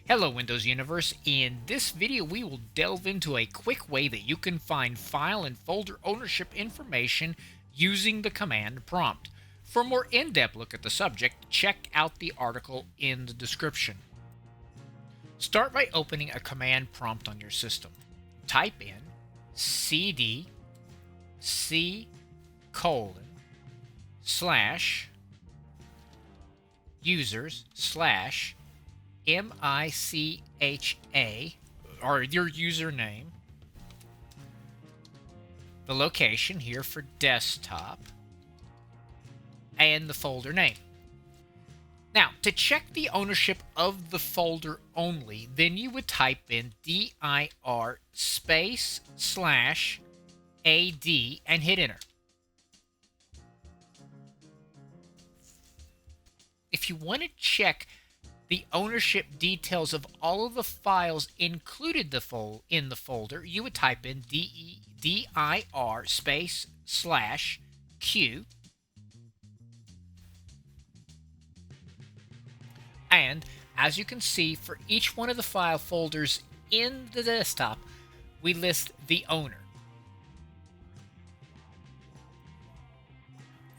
Hello Windows Universe. In this video we will delve into a quick way that you can find file and folder ownership information using the command prompt. For a more in-depth look at the subject, check out the article in the description. Start by opening a command prompt on your system. Type in cd /users/micha, or your username, the location here for desktop, and the folder name. Now, to check the ownership of the folder only, then you would type in dir /AD and hit enter. If you want to check the ownership details of all of the files included in the folder, you would type in dir /Q. And as you can see, for each one of the file folders in the desktop, we list the owner.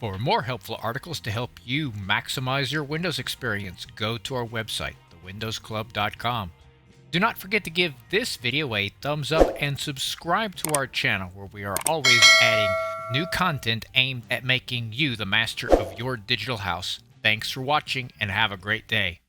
For more helpful articles to help you maximize your Windows experience, go to our website, thewindowsclub.com. Do not forget to give this video a thumbs up and subscribe to our channel, where we are always adding new content aimed at making you the master of your digital house. Thanks for watching and have a great day.